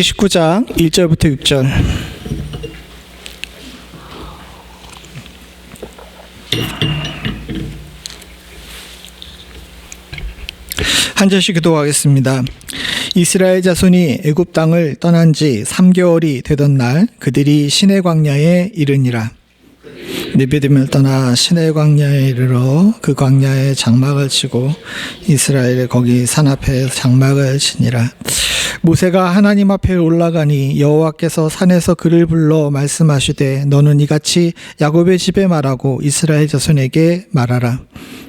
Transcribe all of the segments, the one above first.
19장 1절부터 6절. 한 절씩 기도하겠습니다. 이스라엘 자손이 애굽 땅을 떠난 지 3개월이 되던 날 그들이 시내 광야에 이르니라. 느비딤을 떠나 시내 광야에 이르러 그 광야에 장막을 치고 이스라엘이 거기 산 앞에 장막을 치니라. 모세가 하나님 앞에 올라가니 여호와께서 산에서 그를 불러 말씀하시되 너는 이같이 야곱의 집에 말하고 이스라엘 자손에게 말하라.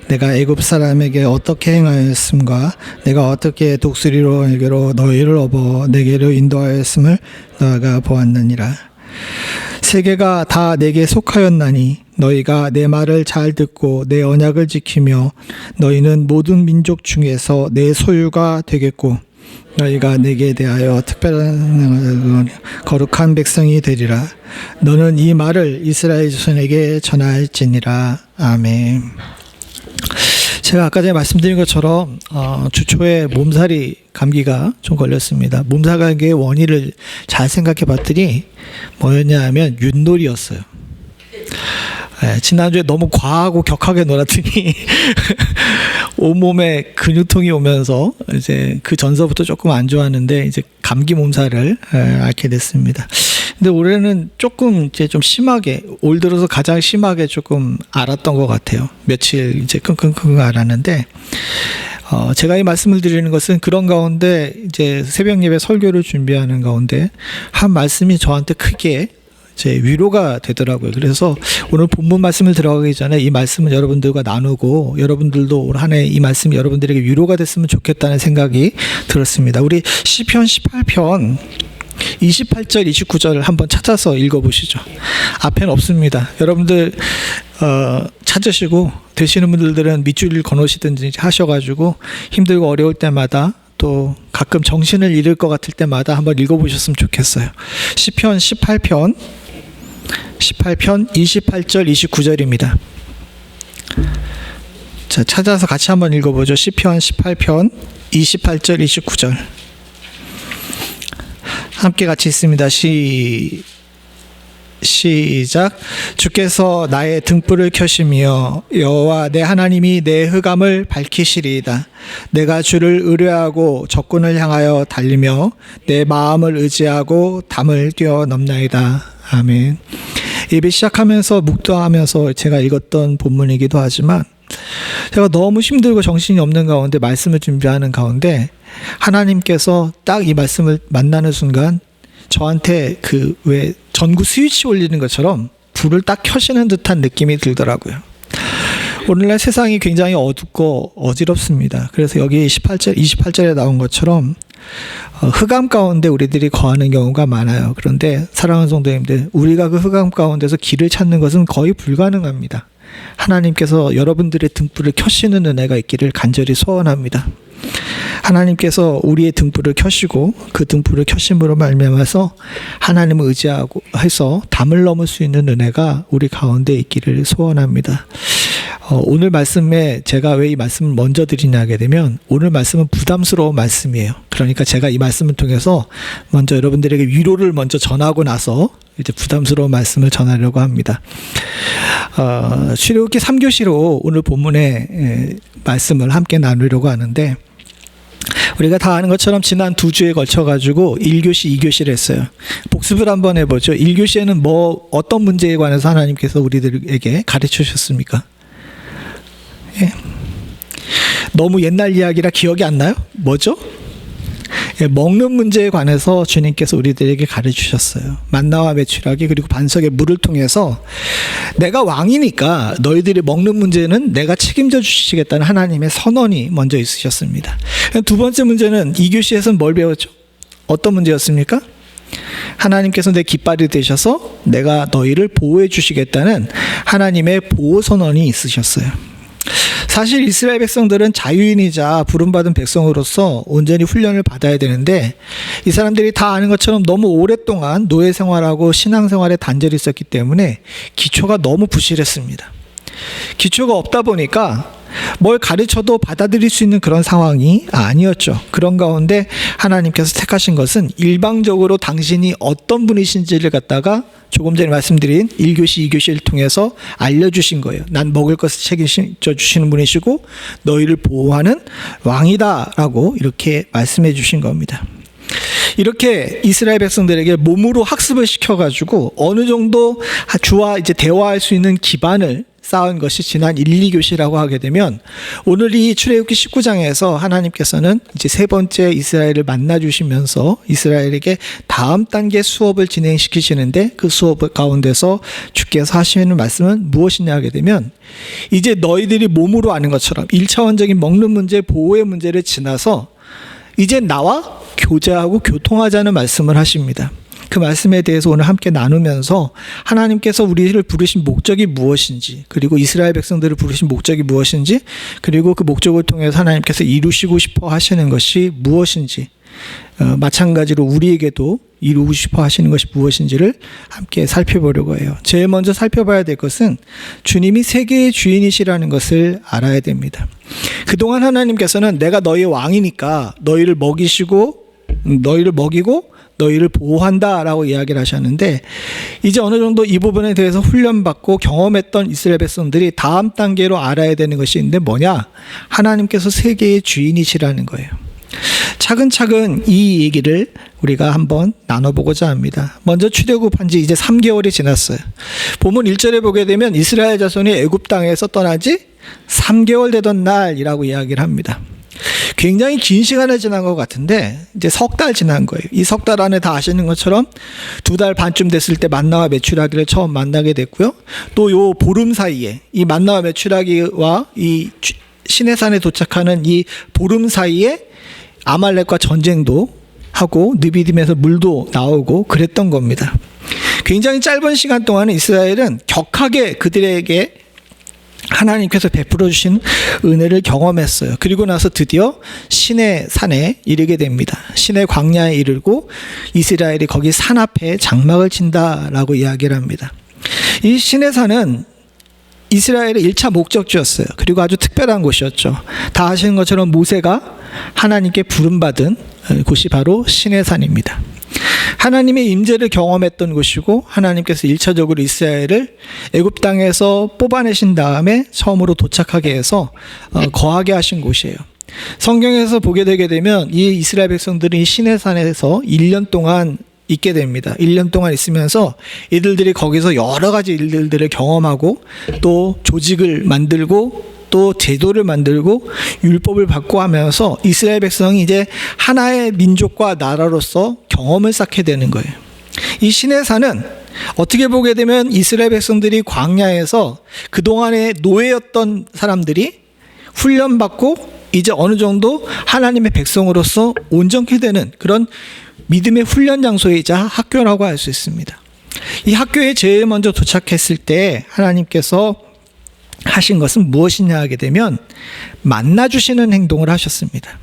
내가 애굽 사람에게 어떻게 행하였음과 내가 어떻게 독수리로 날개로 너희를 업어 내게로 인도하였음을 너희가 보았느니라. 세계가 다 내게 속하였나니 너희가 내 말을 잘 듣고 내 언약을 지키며 너희는 모든 민족 중에서 내 소유가 되겠고 너희가 내게 대하여 특별한 거룩한 백성이 되리라. 너는 이 말을 이스라엘 자손에게 전할지니라. 아멘. 제가 아까 전에 말씀드린 것처럼 주초에 몸살이 감기가 좀 걸렸습니다. 몸살 감기의 원인을 잘 생각해 봤더니 뭐였냐 하면 윷놀이였어요. 지난주에 너무 과하고 격하게 놀았더니 온몸에 근육통이 오면서 이제 그 전서부터 조금 안 좋았는데 이제 감기 몸살을 앓게 됐습니다. 근데 올해는 조금 이제 좀 심하게, 올 들어서 가장 심하게 조금 앓았던 것 같아요. 며칠 이제 끙끙끙 앓았는데, 제가 이 말씀을 드리는 것은 그런 가운데 이제 새벽 예배 설교를 준비하는 가운데 한 말씀이 저한테 크게 제 위로가 되더라고요. 그래서 오늘 본문 말씀을 들어가기 전에 이 말씀을 여러분들과 나누고 여러분들도 올 한 해 이 말씀이 여러분들에게 위로가 됐으면 좋겠다는 생각이 들었습니다. 우리 시편 18편 28절 29절을 한번 찾아서 읽어보시죠. 앞에는 없습니다. 여러분들 찾으시고 되시는 분들은 밑줄을 거놓으시든지 하셔가지고 힘들고 어려울 때마다 또 가끔 정신을 잃을 것 같을 때마다 한번 읽어보셨으면 좋겠어요. 시편 18편 28절 29절입니다. 자, 찾아서 같이 한번 읽어보죠. 시편 18편 28절 29절 함께 같이 있습니다. 시작. 주께서 나의 등불을 켜시며 여호와 내 하나님이 내 흑암을 밝히시리이다. 내가 주를 의뢰하고 적군을 향하여 달리며 내 마음을 의지하고 담을 뛰어넘나이다. 아멘. 예배 시작하면서 묵도하면서 제가 읽었던 본문이기도 하지만 제가 너무 힘들고 정신이 없는 가운데 말씀을 준비하는 가운데 하나님께서 딱 이 말씀을 만나는 순간 저한테 그 왜 전구 스위치 올리는 것처럼 불을 딱 켜시는 듯한 느낌이 들더라고요. 오늘날 세상이 굉장히 어둡고 어지럽습니다. 그래서 여기 28절에 나온 것처럼 흑암 가운데 우리들이 거하는 경우가 많아요. 그런데 사랑하는 성도님들, 우리가 그 흑암 가운데서 길을 찾는 것은 거의 불가능합니다. 하나님께서 여러분들의 등불을 켜시는 은혜가 있기를 간절히 소원합니다. 하나님께서 우리의 등불을 켜시고 그 등불을 켜심으로 말미암아서 하나님을 의지하고 해서 담을 넘을 수 있는 은혜가 우리 가운데 있기를 소원합니다. 오늘 말씀에 제가 왜 이 말씀을 먼저 드리냐게 되면 오늘 말씀은 부담스러운 말씀이에요. 그러니까 제가 이 말씀을 통해서 먼저 여러분들에게 위로를 먼저 전하고 나서 이제 부담스러운 말씀을 전하려고 합니다. 출애굽기 3교시로 오늘 본문의 말씀을 함께 나누려고 하는데 우리가 다 아는 것처럼 지난 2주에 걸쳐가지고 1교시, 2교시를 했어요. 복습을 한번 해보죠. 1교시에는 어떤 문제에 관해서 하나님께서 우리들에게 가르쳐 주셨습니까? 예. 너무 옛날 이야기라 기억이 안 나요? 뭐죠? 예, 먹는 문제에 관해서 주님께서 우리들에게 가르쳐 주셨어요. 만나와 메추라기 그리고 반석의 물을 통해서 내가 왕이니까 너희들이 먹는 문제는 내가 책임져 주시겠다는 하나님의 선언이 먼저 있으셨습니다. 두 번째 문제는 2교시에서는 뭘 배웠죠? 어떤 문제였습니까? 하나님께서 내 깃발이 되셔서 내가 너희를 보호해 주시겠다는 하나님의 보호 선언이 있으셨어요. 사실 이스라엘 백성들은 자유인이자 부름받은 백성으로서 온전히 훈련을 받아야 되는데 이 사람들이 다 아는 것처럼 너무 오랫동안 노예 생활하고 신앙 생활에 단절이 있었기 때문에 기초가 너무 부실했습니다. 기초가 없다 보니까 뭘 가르쳐도 받아들일 수 있는 그런 상황이 아니었죠. 그런 가운데 하나님께서 택하신 것은 일방적으로 당신이 어떤 분이신지를 갖다가 조금 전에 말씀드린 1교시, 2교시를 통해서 알려주신 거예요. 난 먹을 것을 책임져 주시는 분이시고 너희를 보호하는 왕이다라고 이렇게 말씀해 주신 겁니다. 이렇게 이스라엘 백성들에게 몸으로 학습을 시켜가지고 어느 정도 주와 이제 대화할 수 있는 기반을 쌓은 것이 지난 1, 2교시라고 하게 되면 오늘 이 출애굽기 19장에서 하나님께서는 이제 세 번째 이스라엘을 만나 주시면서 이스라엘에게 다음 단계 수업을 진행시키시는데 그 수업 가운데서 주께서 하시는 말씀은 무엇이냐 하게 되면 이제 너희들이 몸으로 아는 것처럼 1차원적인 먹는 문제, 보호의 문제를 지나서 이제 나와 교제하고 교통하자는 말씀을 하십니다. 그 말씀에 대해서 오늘 함께 나누면서 하나님께서 우리를 부르신 목적이 무엇인지, 그리고 이스라엘 백성들을 부르신 목적이 무엇인지, 그리고 그 목적을 통해서 하나님께서 이루시고 싶어 하시는 것이 무엇인지, 마찬가지로 우리에게도 이루고 싶어 하시는 것이 무엇인지를 함께 살펴보려고 해요. 제일 먼저 살펴봐야 될 것은 주님이 세계의 주인이시라는 것을 알아야 됩니다. 그동안 하나님께서는 내가 너희의 왕이니까 너희를 먹이고 너희를 보호한다라고 이야기를 하셨는데 이제 어느 정도 이 부분에 대해서 훈련받고 경험했던 이스라엘 백성들이 다음 단계로 알아야 되는 것이 있는데 뭐냐? 하나님께서 세계의 주인이시라는 거예요. 차근차근 이 얘기를 우리가 한번 나눠보고자 합니다. 먼저 출애굽한 지 이제 3개월이 지났어요. 본문 1절에 보게 되면 이스라엘 자손이 애굽 땅에서 떠난 지 3개월 되던 날이라고 이야기를 합니다. 굉장히 긴 시간을 지난 것 같은데 이제 석 달 지난 거예요. 이 석 달 안에 다 아시는 것처럼 2달 반쯤 됐을 때 만나와 메추라기를 처음 만나게 됐고요. 또 요 보름 사이에 이 만나와 메추라기와 이 시내산에 도착하는 이 보름 사이에 아말렉과 전쟁도 하고 느비딤에서 물도 나오고 그랬던 겁니다. 굉장히 짧은 시간 동안 이스라엘은 격하게 그들에게 하나님께서 베풀어 주신 은혜를 경험했어요. 그리고 나서 드디어 시내 산에 이르게 됩니다. 시내 광야에 이르고 이스라엘이 거기 산 앞에 장막을 친다라고 이야기를 합니다. 이 시내 산은 이스라엘의 1차 목적지였어요. 그리고 아주 특별한 곳이었죠. 다 아시는 것처럼 모세가 하나님께 부름받은 곳이 바로 시내산입니다. 하나님의 임재를 경험했던 곳이고 하나님께서 1차적으로 이스라엘을 애굽 땅에서 뽑아내신 다음에 처음으로 도착하게 해서 거하게 하신 곳이에요. 성경에서 보게 되게 되면 이 이스라엘 백성들이 시내산에서 1년 동안 있게 됩니다. 1년 동안 있으면서 이들이 거기서 여러 가지 일들을 경험하고 또 조직을 만들고 또 제도를 만들고 율법을 받고 하면서 이스라엘 백성이 이제 하나의 민족과 나라로서 경험을 쌓게 되는 거예요. 이 시내산은 어떻게 보게 되면 이스라엘 백성들이 광야에서 그동안의 노예였던 사람들이 훈련받고 이제 어느 정도 하나님의 백성으로서 온전케 되는 그런 믿음의 훈련 장소이자 학교라고 할 수 있습니다. 이 학교에 제일 먼저 도착했을 때 하나님께서 하신 것은 무엇이냐 하게 되면 만나주시는 행동을 하셨습니다.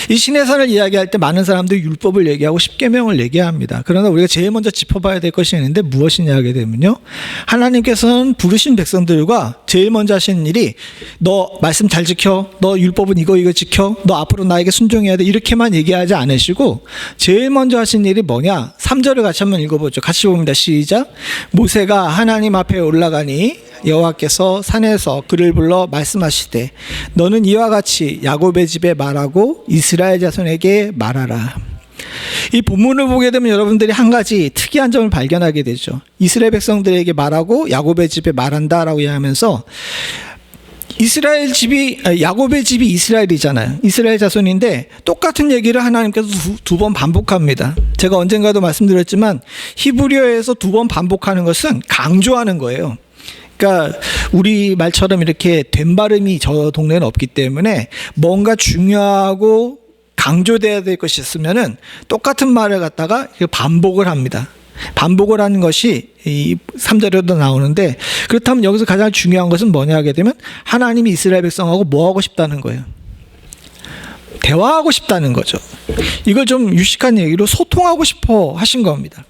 이 시내산을 이야기할 때 많은 사람들이 율법을 얘기하고 십계명을 얘기합니다. 그러나 우리가 제일 먼저 짚어봐야 될 것이 있는데 무엇이냐 하게 되면요, 하나님께서는 부르신 백성들과 제일 먼저 하시는 일이 너 말씀 잘 지켜, 너 율법은 이거 지켜, 너 앞으로 나에게 순종해야 돼, 이렇게만 얘기하지 않으시고 제일 먼저 하신 일이 뭐냐? 3절을 같이 한번 읽어보죠. 같이 봅니다. 시작. 모세가 하나님 앞에 올라가니 여호와께서 산에서 그를 불러 말씀하시되 너는 이와 같이 야곱의 집에 말하고 이스라엘 자손에게 말하라. 이 본문을 보게 되면 여러분들이 한 가지 특이한 점을 발견하게 되죠. 이스라엘 백성들에게 말하고 야곱의 집에 말한다라고 이야기하면서 야곱의 집이 이스라엘이잖아요. 이스라엘 자손인데 똑같은 얘기를 하나님께서 두 번 반복합니다. 제가 언젠가도 말씀드렸지만 히브리어에서 2번 반복하는 것은 강조하는 거예요. 그러니까 우리 말처럼 이렇게 된 발음이 저 동네는 없기 때문에 뭔가 중요하고 강조돼야 될 것이 있으면은 똑같은 말을 갖다가 반복을 합니다. 반복을 하는 것이 이 3절에도 나오는데, 그렇다면 여기서 가장 중요한 것은 뭐냐 하게 되면 하나님이 이스라엘 백성하고 뭐 하고 싶다는 거예요. 대화하고 싶다는 거죠. 이걸 좀 유식한 얘기로 소통하고 싶어 하신 겁니다.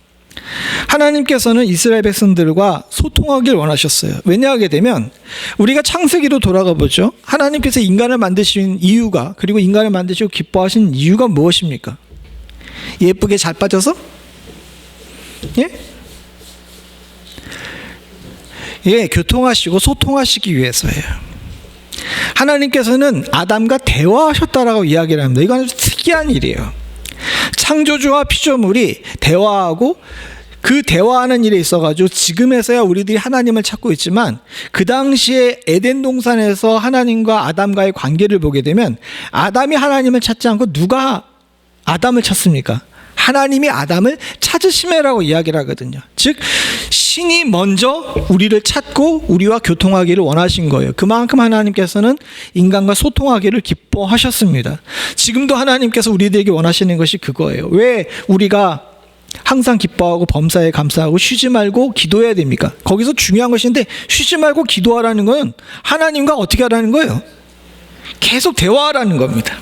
하나님께서는 이스라엘 백성들과 소통하길 원하셨어요. 왜냐하게 되면 우리가 창세기로 돌아가 보죠. 하나님께서 인간을 만드신 이유가, 그리고 인간을 만드시고 기뻐하신 이유가 무엇입니까? 예쁘게 잘 빠져서? 예? 예, 교통하시고 소통하시기 위해서예요. 하나님께서는 아담과 대화하셨다라고 이야기를 합니다. 이건 아주 특이한 일이에요. 창조주와 피조물이 대화하고, 그 대화하는 일에 있어가지고 지금에서야 우리들이 하나님을 찾고 있지만, 그 당시에 에덴 동산에서 하나님과 아담과의 관계를 보게 되면 아담이 하나님을 찾지 않고 누가 아담을 찾습니까? 하나님이 아담을 찾으심이라고 이야기를 하거든요. 즉 신이 먼저 우리를 찾고 우리와 교통하기를 원하신 거예요. 그만큼 하나님께서는 인간과 소통하기를 기뻐하셨습니다. 지금도 하나님께서 우리들에게 원하시는 것이 그거예요. 왜 우리가 항상 기뻐하고 범사에 감사하고 쉬지 말고 기도해야 됩니까? 거기서 중요한 것인데, 쉬지 말고 기도하라는 건 하나님과 어떻게 하라는 거예요? 계속 대화하라는 겁니다.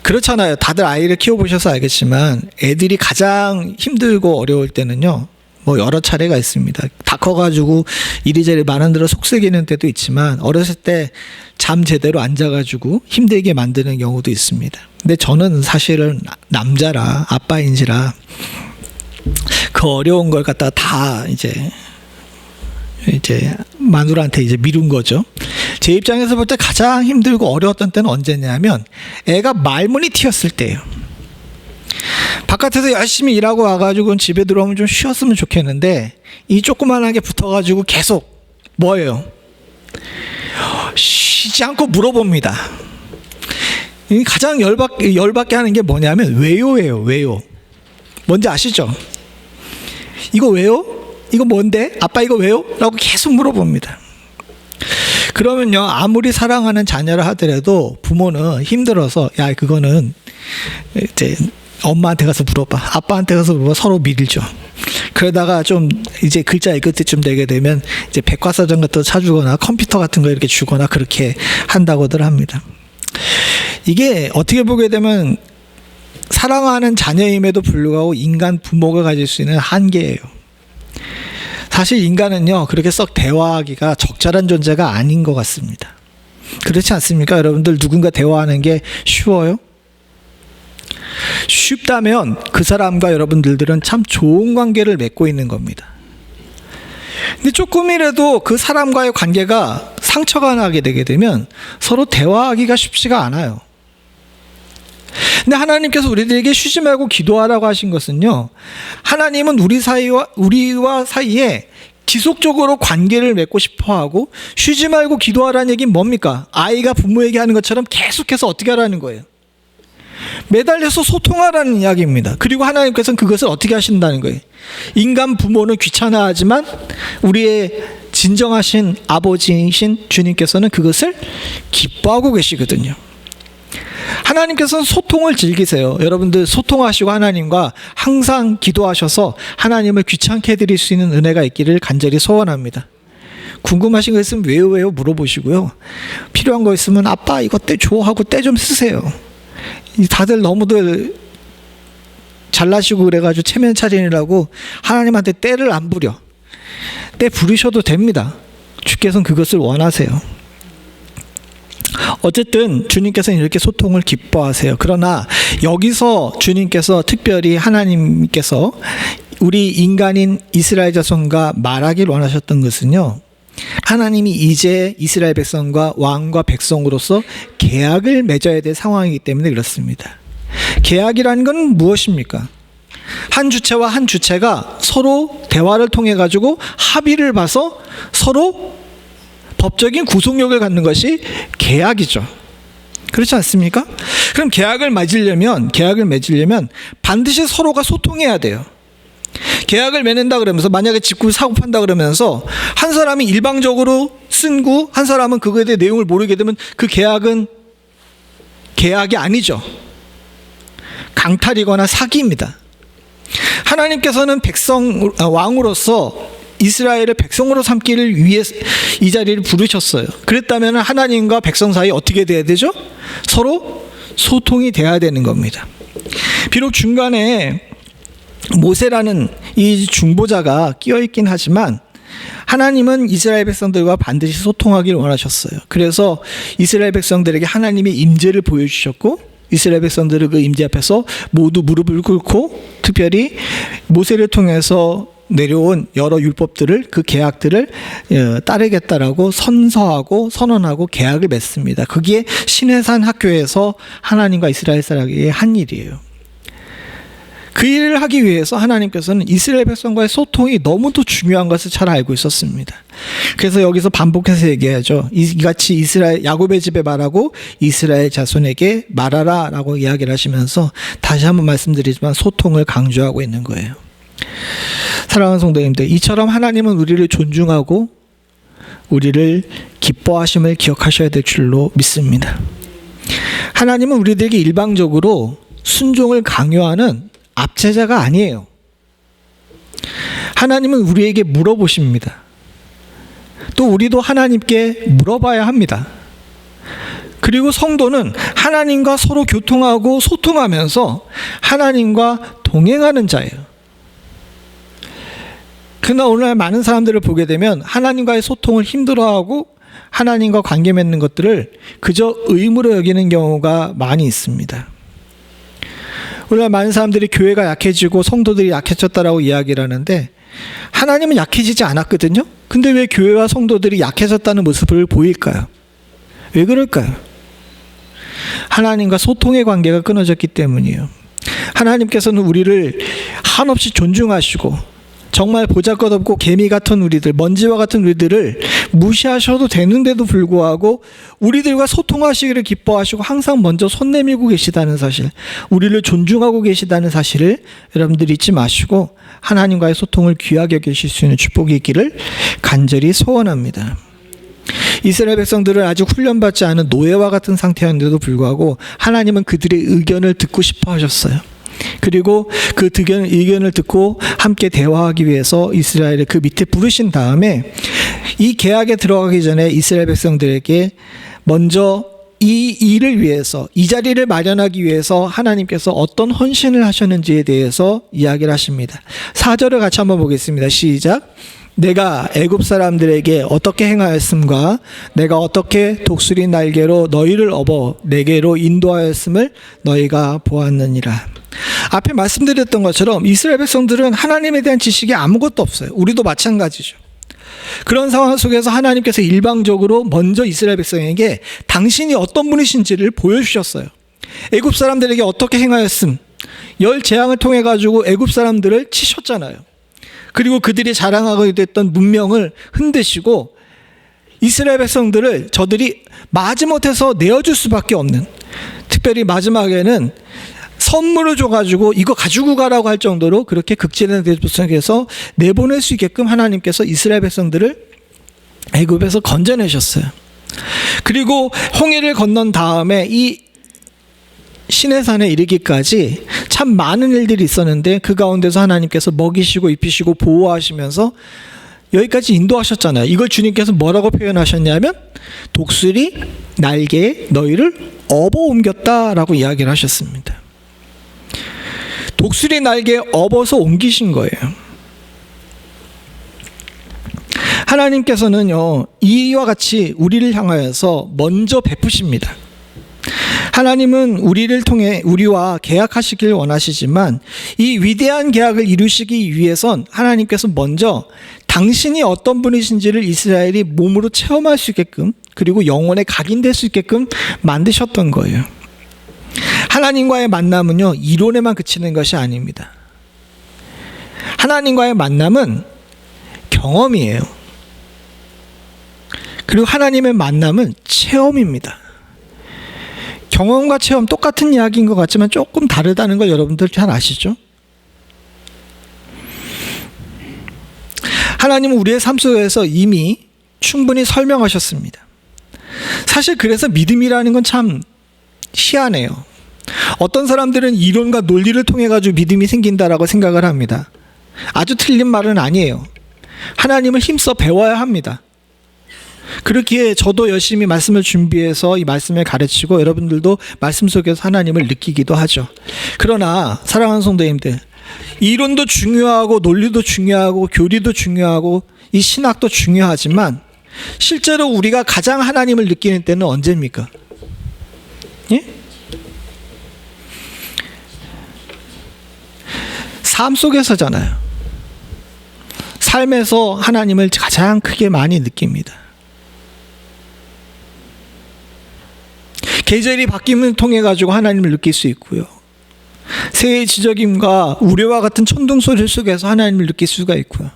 그렇잖아요. 다들 아이를 키워보셔서 알겠지만 애들이 가장 힘들고 어려울 때는요, 뭐 여러 차례가 있습니다. 다 커가지고 이리저리 많은 데로 속썩이는 때도 있지만, 어렸을 때 잠 제대로 안 자가지고 힘들게 만드는 경우도 있습니다. 근데 저는 사실은 남자라, 아빠인지라 그 어려운 걸 갖다가 다 이제 마누라한테 이제 미룬 거죠. 제 입장에서 볼 때 가장 힘들고 어려웠던 때는 언제냐면, 애가 말문이 튀었을 때예요. 바깥에서 열심히 일하고 와가지고 집에 들어오면 좀 쉬었으면 좋겠는데, 이 조그만하게 붙어가지고 계속 뭐예요? 쉬지 않고 물어봅니다. 가장 열받게 하는 게 뭐냐면 왜요예요. 왜요? 뭔지 아시죠? 이거 왜요? 이거 뭔데? 아빠 이거 왜요? 라고 계속 물어봅니다. 그러면요, 아무리 사랑하는 자녀를 하더라도 부모는 힘들어서, 야, 그거는 이제 엄마한테 가서 물어봐, 아빠한테 가서 물어봐, 서로 밀죠. 그러다가 좀 이제 글자 읽을 때쯤 되게 되면 이제 백과사전 같은 거 사주거나 컴퓨터 같은 거 이렇게 주거나 그렇게 한다고들 합니다. 이게 어떻게 보게 되면 사랑하는 자녀임에도 불구하고 인간 부모가 가질 수 있는 한계예요. 사실 인간은요, 그렇게 썩 대화하기가 적절한 존재가 아닌 것 같습니다. 그렇지 않습니까? 여러분들, 누군가 대화하는 게 쉬워요? 쉽다면 그 사람과 여러분들은 참 좋은 관계를 맺고 있는 겁니다. 근데 조금이라도 그 사람과의 관계가 상처가 나게 되게 되면 서로 대화하기가 쉽지가 않아요. 근데 하나님께서 우리들에게 쉬지 말고 기도하라고 하신 것은요, 하나님은 우리와 사이에 지속적으로 관계를 맺고 싶어하고, 쉬지 말고 기도하라는 얘기는 뭡니까? 아이가 부모에게 하는 것처럼 계속해서 어떻게 하라는 거예요? 매달려서 소통하라는 이야기입니다. 그리고 하나님께서는 그것을 어떻게 하신다는 거예요? 인간 부모는 귀찮아하지만 우리의 진정하신 아버지이신 주님께서는 그것을 기뻐하고 계시거든요. 하나님께서는 소통을 즐기세요. 여러분들 소통하시고 하나님과 항상 기도하셔서 하나님을 귀찮게 해드릴 수 있는 은혜가 있기를 간절히 소원합니다. 궁금하신 거 있으면 왜요 물어보시고요. 필요한 거 있으면 아빠 이거 때 줘 하고 때 좀 쓰세요. 다들 너무들 잘나시고 그래가지고 체면 차리느라고 하나님한테 때를 안 부려. 때 부르셔도 됩니다. 주께서는 그것을 원하세요. 어쨌든 주님께서는 이렇게 소통을 기뻐하세요. 그러나 여기서 주님께서 특별히 하나님께서 우리 인간인 이스라엘 자손과 말하길 원하셨던 것은요, 하나님이 이제 이스라엘 백성과 왕과 백성으로서 계약을 맺어야 될 상황이기 때문에 그렇습니다. 계약이라는 건 무엇입니까? 한 주체와 한 주체가 서로 대화를 통해 가지고 합의를 봐서 서로 법적인 구속력을 갖는 것이 계약이죠. 그렇지 않습니까? 그럼 계약을 맺으려면 반드시 서로가 소통해야 돼요. 계약을 맺는다 그러면서 만약에 직구 사고 판다 그러면서 한 사람이 일방적으로 쓴구, 한 사람은 그거에 대해 내용을 모르게 되면 그 계약은 계약이 아니죠. 강탈이거나 사기입니다. 하나님께서는 왕으로서 이스라엘을 백성으로 삼기를 위해 이 자리를 부르셨어요. 그랬다면 하나님과 백성 사이 어떻게 돼야 되죠? 서로 소통이 돼야 되는 겁니다. 비록 중간에 모세라는 이 중보자가 끼어 있긴 하지만 하나님은 이스라엘 백성들과 반드시 소통하기를 원하셨어요. 그래서 이스라엘 백성들에게 하나님의 임재를 보여주셨고 이스라엘 백성들은 그 임재 앞에서 모두 무릎을 꿇고 특별히 모세를 통해서 내려온 여러 율법들을 그 계약들을 따르겠다라고 선서하고 선언하고 계약을 맺습니다. 그게 시내산 학교에서 하나님과 이스라엘 사람에게 한 일이에요. 그 일을 하기 위해서 하나님께서는 이스라엘 백성과의 소통이 너무도 중요한 것을 잘 알고 있었습니다. 그래서 여기서 반복해서 얘기하죠. 이같이 이스라엘 야곱의 집에 말하고 이스라엘 자손에게 말하라라고 이야기를 하시면서 다시 한번 말씀드리지만 소통을 강조하고 있는 거예요. 사랑하는 성도님들, 이처럼 하나님은 우리를 존중하고 우리를 기뻐하심을 기억하셔야 될 줄로 믿습니다. 하나님은 우리들에게 일방적으로 순종을 강요하는 압제자가 아니에요. 하나님은 우리에게 물어보십니다. 또 우리도 하나님께 물어봐야 합니다. 그리고 성도는 하나님과 서로 교통하고 소통하면서 하나님과 동행하는 자예요. 그러나 오늘날 많은 사람들을 보게 되면 하나님과의 소통을 힘들어하고 하나님과 관계 맺는 것들을 그저 의무로 여기는 경우가 많이 있습니다. 오늘날 많은 사람들이 교회가 약해지고 성도들이 약해졌다라고 이야기를 하는데 하나님은 약해지지 않았거든요. 근데 왜 교회와 성도들이 약해졌다는 모습을 보일까요? 왜 그럴까요? 하나님과 소통의 관계가 끊어졌기 때문이에요. 하나님께서는 우리를 한없이 존중하시고 정말 보잘것없고 개미 같은 우리들, 먼지와 같은 우리들을 무시하셔도 되는데도 불구하고 우리들과 소통하시기를 기뻐하시고 항상 먼저 손 내밀고 계시다는 사실, 우리를 존중하고 계시다는 사실을 여러분들 잊지 마시고 하나님과의 소통을 귀하게 여기실 수 있는 축복이 있기를 간절히 소원합니다. 이스라엘 백성들을 아직 훈련받지 않은 노예와 같은 상태였는데도 불구하고 하나님은 그들의 의견을 듣고 싶어 하셨어요. 그리고 그 의견을 듣고 함께 대화하기 위해서 이스라엘을 그 밑에 부르신 다음에 이 계약에 들어가기 전에 이스라엘 백성들에게 먼저 이 일을 위해서, 이 자리를 마련하기 위해서 하나님께서 어떤 헌신을 하셨는지에 대해서 이야기를 하십니다. 4절을 같이 한번 보겠습니다. 시작. 내가 애굽 사람들에게 어떻게 행하였음과 내가 어떻게 독수리 날개로 너희를 업어 내게로 인도하였음을 너희가 보았느니라. 앞에 말씀드렸던 것처럼 이스라엘 백성들은 하나님에 대한 지식이 아무것도 없어요. 우리도 마찬가지죠. 그런 상황 속에서 하나님께서 일방적으로 먼저 이스라엘 백성에게 당신이 어떤 분이신지를 보여주셨어요. 애굽 사람들에게 어떻게 행하였음, 열 재앙을 통해 가지고 애굽 사람들을 치셨잖아요. 그리고 그들이 자랑하고 됐던 문명을 흔드시고 이스라엘 백성들을 저들이 마지못해서 내어줄 수밖에 없는, 특별히 마지막에는 선물을 줘가지고 이거 가지고 가라고 할 정도로 그렇게 극진한 대접 속에서 내보낼 수 있게끔 하나님께서 이스라엘 백성들을 애굽에서 건져내셨어요. 그리고 홍해를 건넌 다음에 이 시내산에 이르기까지 참 많은 일들이 있었는데 그 가운데서 하나님께서 먹이시고 입히시고 보호하시면서 여기까지 인도하셨잖아요. 이걸 주님께서 뭐라고 표현하셨냐면 독수리 날개에 너희를 업어 옮겼다라고 이야기를 하셨습니다. 독수리 날개에 업어서 옮기신 거예요. 하나님께서는요, 이와 같이 우리를 향하여서 먼저 베푸십니다. 하나님은 우리를 통해 우리와 계약하시길 원하시지만 이 위대한 계약을 이루시기 위해선 하나님께서 먼저 당신이 어떤 분이신지를 이스라엘이 몸으로 체험할 수 있게끔, 그리고 영혼에 각인될 수 있게끔 만드셨던 거예요. 하나님과의 만남은요, 이론에만 그치는 것이 아닙니다. 하나님과의 만남은 경험이에요. 그리고 하나님의 만남은 체험입니다. 경험과 체험 똑같은 이야기인 것 같지만 조금 다르다는 걸 여러분들 잘 아시죠? 하나님은 우리의 삶 속에서 이미 충분히 설명하셨습니다. 사실 그래서 믿음이라는 건 참 희한해요. 어떤 사람들은 이론과 논리를 통해 가지고 믿음이 생긴다라고 생각을 합니다. 아주 틀린 말은 아니에요. 하나님을 힘써 배워야 합니다. 그렇기에 저도 열심히 말씀을 준비해서 이 말씀을 가르치고 여러분들도 말씀 속에서 하나님을 느끼기도 하죠. 그러나 사랑하는 성도님들, 이론도 중요하고 논리도 중요하고 교리도 중요하고 이 신학도 중요하지만 실제로 우리가 가장 하나님을 느끼는 때는 언제입니까? 예? 삶 속에서잖아요. 삶에서 하나님을 가장 크게 많이 느낍니다. 계절이 바뀜을 통해 가지고 하나님을 느낄 수 있고요. 새해의 지저김과 우려와 같은 천둥 소리 속에서 하나님을 느낄 수가 있고요.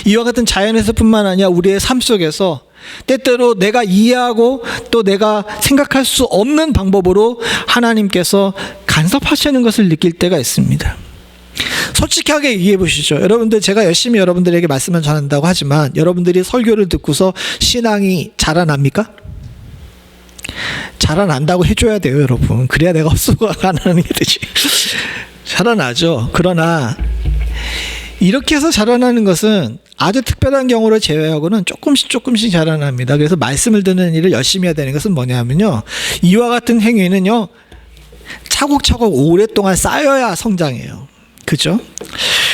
이와 같은 자연에서뿐만 아니라 우리의 삶 속에서 때때로 내가 이해하고 또 내가 생각할 수 없는 방법으로 하나님께서 간섭하시는 것을 느낄 때가 있습니다. 솔직하게 얘기해 보시죠. 여러분들, 제가 열심히 여러분들에게 말씀을 전한다고 하지만 여러분들이 설교를 듣고서 신앙이 자라납니까? 자라난다고 해줘야 돼요, 여러분. 그래야 내가 헛수고가 가능하게 되지. 자라나죠. 그러나 이렇게 해서 자라나는 것은 아주 특별한 경우를 제외하고는 조금씩 자라납니다. 그래서 말씀을 듣는 일을 열심히 해야 되는 것은 뭐냐면요, 이와 같은 행위는요 차곡차곡 오랫동안 쌓여야 성장해요. 그죠?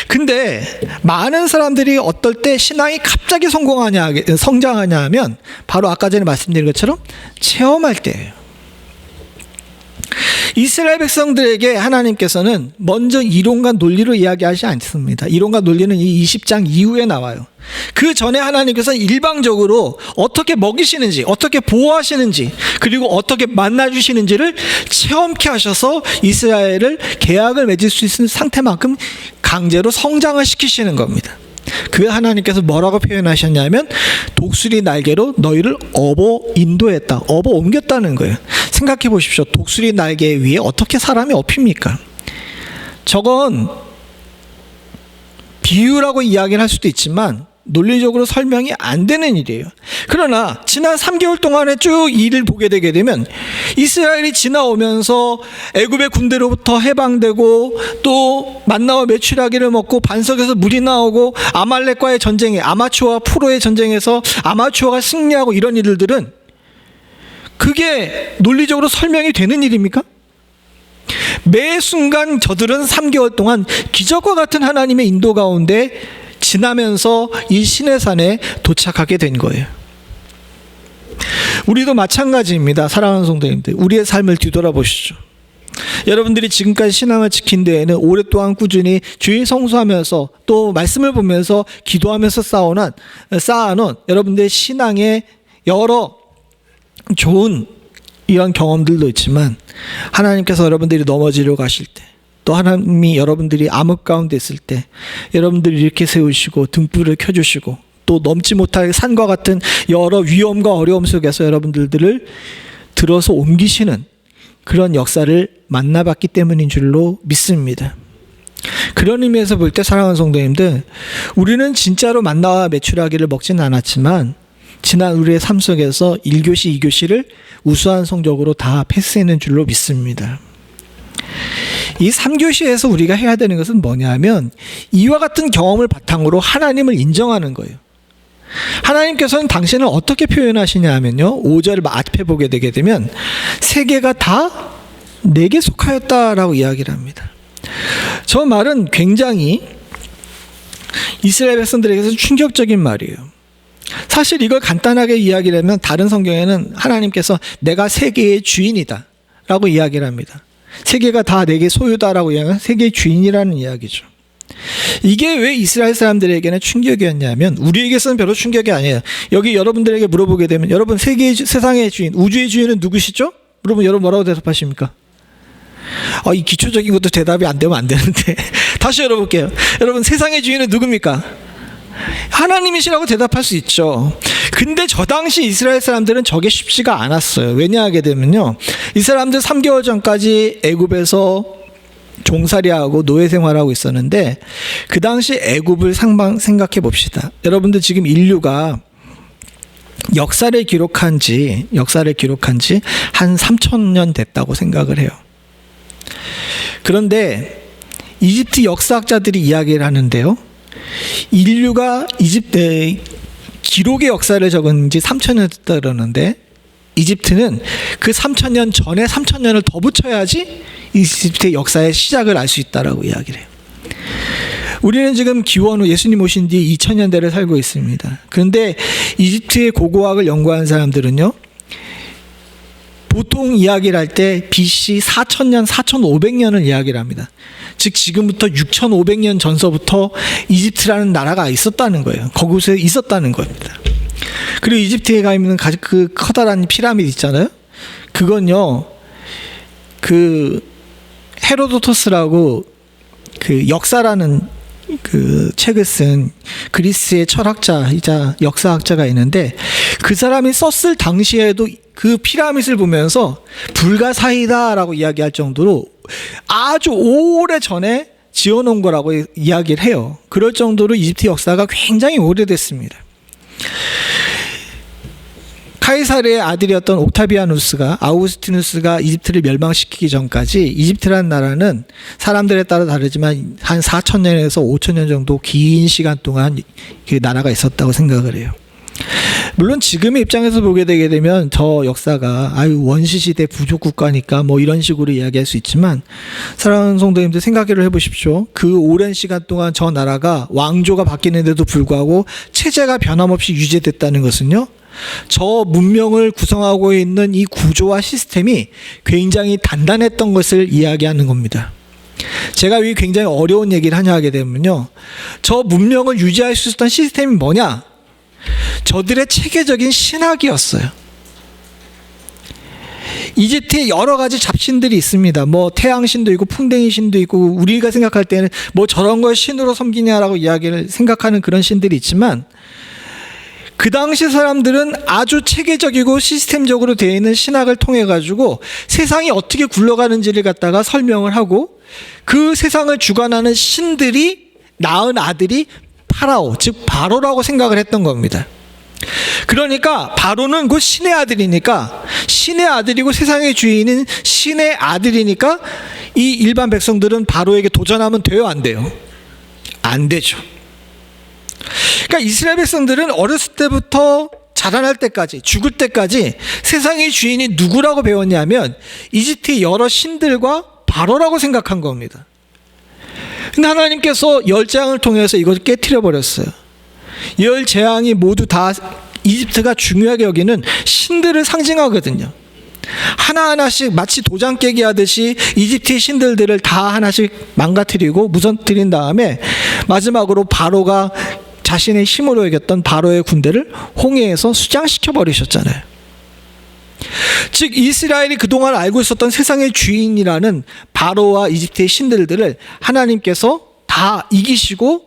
근데 많은 사람들이 어떨 때 신앙이 갑자기 성장하냐 하면 바로 아까 전에 말씀드린 것처럼 체험할 때예요. 이스라엘 백성들에게 하나님께서는 먼저 이론과 논리로 이야기하지 않습니다. 이론과 논리는 이 20장 이후에 나와요. 그 전에 하나님께서는 일방적으로 어떻게 먹이시는지, 어떻게 보호하시는지, 그리고 어떻게 만나주시는지를 체험케 하셔서 이스라엘을 계약을 맺을 수 있는 상태만큼 강제로 성장을 시키시는 겁니다. 그 하나님께서 뭐라고 표현하셨냐면 독수리 날개로 너희를 업어 인도했다, 업어 옮겼다는 거예요. 생각해 보십시오. 독수리 날개 위에 어떻게 사람이 업힙니까? 저건 비유라고 이야기를 할 수도 있지만 논리적으로 설명이 안 되는 일이에요. 그러나 지난 3개월 동안에 쭉 일을 보게 되게 되면 이스라엘이 지나오면서 애굽의 군대로부터 해방되고 또 만나와 메추라기를 먹고 반석에서 물이 나오고 아말렉과의 전쟁에, 아마추어와 프로의 전쟁에서 아마추어가 승리하고 이런 일들은 그게 논리적으로 설명이 되는 일입니까? 매 순간 저들은 3개월 동안 기적과 같은 하나님의 인도 가운데 지나면서 이 시내산에 도착하게 된 거예요. 우리도 마찬가지입니다. 사랑하는 성도님들, 우리의 삶을 뒤돌아보시죠. 여러분들이 지금까지 신앙을 지킨 데에는 오랫동안 꾸준히 주일 성수하면서 또 말씀을 보면서 기도하면서 쌓아놓은 여러분들의 신앙의 여러 좋은 이런 경험들도 있지만 하나님께서 여러분들이 넘어지려고 하실 때, 또 하나님이 여러분들이 암흑 가운데 있을 때 여러분들을 이렇게 세우시고 등불을 켜주시고 또 넘지 못할 산과 같은 여러 위험과 어려움 속에서 여러분들을 들어서 옮기시는 그런 역사를 만나봤기 때문인 줄로 믿습니다. 그런 의미에서 볼 때 사랑하는 성도님들, 우리는 진짜로 만나와 메추라기를 먹지는 않았지만 지난 우리의 삶 속에서 1교시, 2교시를 우수한 성적으로 다 패스했는 줄로 믿습니다. 이 3교시에서 우리가 해야 되는 것은 뭐냐면 이와 같은 경험을 바탕으로 하나님을 인정하는 거예요. 하나님께서는 당신을 어떻게 표현하시냐 하면요, 5절 앞에 보게 되게 되면 세계가 다 내게 속하였다라고 이야기를 합니다. 저 말은 굉장히 이스라엘 백성들에게서 충격적인 말이에요. 사실 이걸 간단하게 이야기를 하면 다른 성경에는 하나님께서 내가 세계의 주인이다 라고 이야기를 합니다. 세계가 다 내게 소유다라고 이야기하면 세계의 주인이라는 이야기죠. 이게 왜 이스라엘 사람들에게는 충격이었냐면 우리에게서는 별로 충격이 아니에요. 여기 여러분들에게 물어보게 되면 여러분 세상의 주인, 우주의 주인은 누구시죠? 물어보면 여러분 뭐라고 대답하십니까? 이 기초적인 것도 대답이 안 되면 안 되는데 다시 열어볼게요. 여러분 세상의 주인은 누굽니까? 하나님이시라고 대답할 수 있죠. 근데 저 당시 이스라엘 사람들은 저게 쉽지가 않았어요. 왜냐하게 되면요, 이 사람들 3개월 전까지 애굽에서 종살이하고 노예 생활하고 있었는데 그 당시 애굽을 생각해 봅시다. 여러분들 지금 인류가 역사를 기록한 지 한 3,000년 됐다고 생각을 해요. 그런데 이집트 역사학자들이 이야기를 하는데요, 인류가 기록의 역사를 적은 지 3,000년 됐다 그러는데 이집트는 그 3,000년 전에 3,000년을 더 붙여야지 이집트의 역사의 시작을 알 수 있다라고 이야기를 해요. 우리는 지금 기원 후 예수님 오신 뒤 2000년대를 살고 있습니다. 그런데 이집트의 고고학을 연구한 사람들은요, 보통 이야기를 할 때 BC 4000년, 4500년을 이야기를 합니다. 즉 지금부터 6500년 전서부터 이집트라는 나라가 있었다는 거예요. 거기서 있었다는 겁니다. 그리고 이집트에 가 있는 그 커다란 피라미드 있잖아요. 그건요, 그 헤로도토스라고 그 역사라는 그 책을 쓴 그리스의 철학자이자 역사학자가 있는데, 그 사람이 썼을 당시에도 그 피라미드를 보면서 불가사의다라고 이야기할 정도로 아주 오래 전에 지어놓은 거라고 이야기를 해요. 그럴 정도로 이집트 역사가 굉장히 오래됐습니다. 카이사르의 아들이었던 옥타비아누스가, 아우구스티누스가 이집트를 멸망시키기 전까지 이집트라는 나라는 사람들에 따라 다르지만 한 4000년에서 5000년 정도 긴 시간 동안 그 나라가 있었다고 생각을 해요. 물론 지금의 입장에서 보게 되게 되면 저 역사가 원시시대 부족국가니까 뭐 이런 식으로 이야기할 수 있지만, 사랑하는 성도님들 생각을 해보십시오. 그 오랜 시간 동안 저 나라가 왕조가 바뀌는데도 불구하고 체제가 변함없이 유지됐다는 것은요, 저 문명을 구성하고 있는 이 구조와 시스템이 굉장히 단단했던 것을 이야기하는 겁니다. 제가 왜 굉장히 어려운 얘기를 하냐 하게 되면요, 저 문명을 유지할 수 있었던 시스템이 뭐냐? 저들의 체계적인 신학이었어요. 이집트에 여러 가지 잡신들이 있습니다. 뭐 태양신도 있고 풍뎅이신도 있고, 우리가 생각할 때는 뭐 저런 걸 신으로 섬기냐라고 이야기를 생각하는 그런 신들이 있지만, 그 당시 사람들은 아주 체계적이고 시스템적으로 되어 있는 신학을 통해 가지고 세상이 어떻게 굴러가는지를 갖다가 설명을 하고, 그 세상을 주관하는 신들이 낳은 아들이 파라오, 즉 바로라고 생각을 했던 겁니다. 그러니까 바로는 곧 신의 아들이니까, 신의 아들이고 세상의 주인은 신의 아들이니까 이 일반 백성들은 바로에게 도전하면 돼요, 안 돼요? 안 되죠. 그러니까 이스라엘 백성들은 어렸을 때부터 자라날 때까지, 죽을 때까지 세상의 주인이 누구라고 배웠냐면 이집트의 여러 신들과 바로라고 생각한 겁니다. 근데 하나님께서 열 재앙을 통해서 이것을 깨트려 버렸어요. 열 재앙이 모두 다 이집트가 중요하게 여기는 신들을 상징하거든요. 하나하나씩 마치 도장 깨기 하듯이 이집트의 신들들을 다 하나씩 망가뜨리고 무너뜨린 다음에 마지막으로 바로가 자신의 힘으로 이겼던 바로의 군대를 홍해에서 수장시켜 버리셨잖아요. 즉 이스라엘이 그동안 알고 있었던 세상의 주인이라는 바로와 이집트의 신들들을 하나님께서 다 이기시고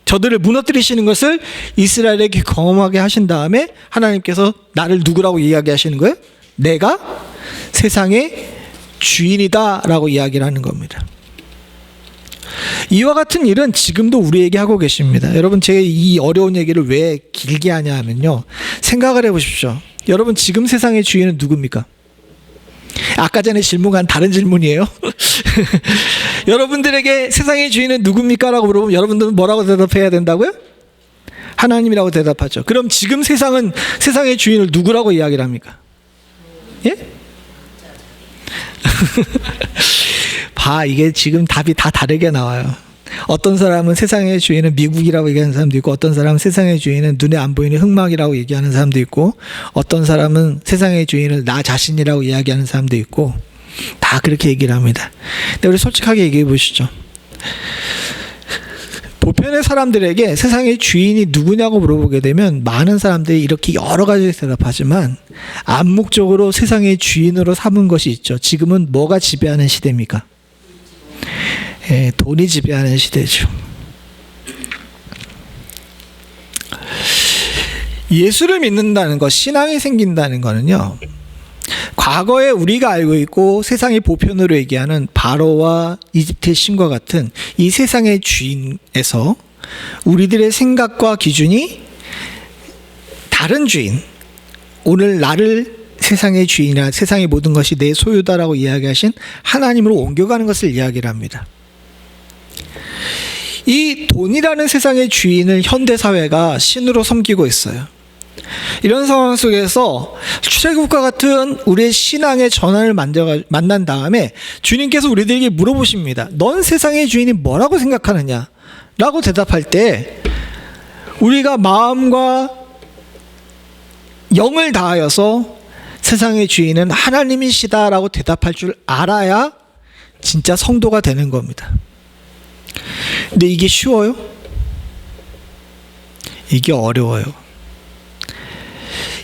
저들을 무너뜨리시는 것을 이스라엘에게 경험하게 하신 다음에 하나님께서 나를 누구라고 이야기하시는 거예요? 내가 세상의 주인이다 라고 이야기를 하는 겁니다. 이와 같은 일은 지금도 우리에게 하고 계십니다. 여러분, 제가 이 어려운 얘기를 왜 길게 하냐 하면요, 생각을 해보십시오. 여러분, 지금 세상의 주인은 누굽니까? 아까 전에 질문한 다른 질문이에요. 여러분들에게 세상의 주인은 누굽니까? 라고 물어보면 여러분들은 뭐라고 대답해야 된다고요? 하나님이라고 대답하죠. 그럼 지금 세상은 세상의 주인을 누구라고 이야기를 합니까? 예? 봐, 이게 지금 답이 다 다르게 나와요. 어떤 사람은 세상의 주인은 미국이라고 얘기하는 사람도 있고, 어떤 사람은 세상의 주인은 눈에 안 보이는 흑막이라고 얘기하는 사람도 있고, 어떤 사람은 세상의 주인을 나 자신이라고 이야기하는 사람도 있고, 다 그렇게 얘기를 합니다. 근데 우리 솔직하게 얘기해 보시죠. 보편의 사람들에게 세상의 주인이 누구냐고 물어보게 되면 많은 사람들이 이렇게 여러 가지 대답하지만 암묵적으로 세상의 주인으로 삼은 것이 있죠. 지금은 뭐가 지배하는 시대입니까? 예, 돈이 지배하는 시대죠. 예수를 믿는다는 것, 신앙이 생긴다는 것은요, 과거에 우리가 알고 있고 세상의 보편으로 얘기하는 바로와 이집트의 신과 같은 이 세상의 주인에서 우리들의 생각과 기준이 다른 주인, 오늘 나를 세상의 주인이나 세상의 모든 것이 내 소유다라고 이야기하신 하나님으로 옮겨가는 것을 이야기를 합니다. 이 돈이라는 세상의 주인을 현대사회가 신으로 섬기고 있어요. 이런 상황 속에서 출애굽과 같은 우리의 신앙의 전환을 만난 다음에 주님께서 우리들에게 물어보십니다. 넌 세상의 주인이 뭐라고 생각하느냐? 라고 대답할 때 우리가 마음과 영을 다하여서 세상의 주인은 하나님이시다라고 대답할 줄 알아야 진짜 성도가 되는 겁니다. 근데 이게 쉬워요? 이게 어려워요.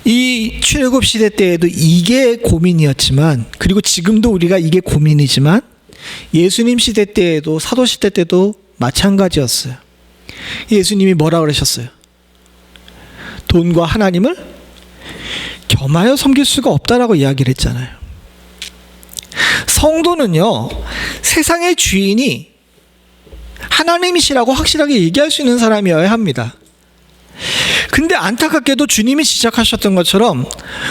이 출애굽 시대 때에도 이게 고민이었지만, 그리고 지금도 우리가 이게 고민이지만, 예수님 시대 때에도, 사도 시대 때도 마찬가지였어요. 예수님이 뭐라 그러셨어요? 돈과 하나님을 겸하여 섬길 수가 없다라고 이야기를 했잖아요. 성도는요, 세상의 주인이 하나님이시라고 확실하게 얘기할 수 있는 사람이어야 합니다. 근데 안타깝게도 주님이 지적하셨던 것처럼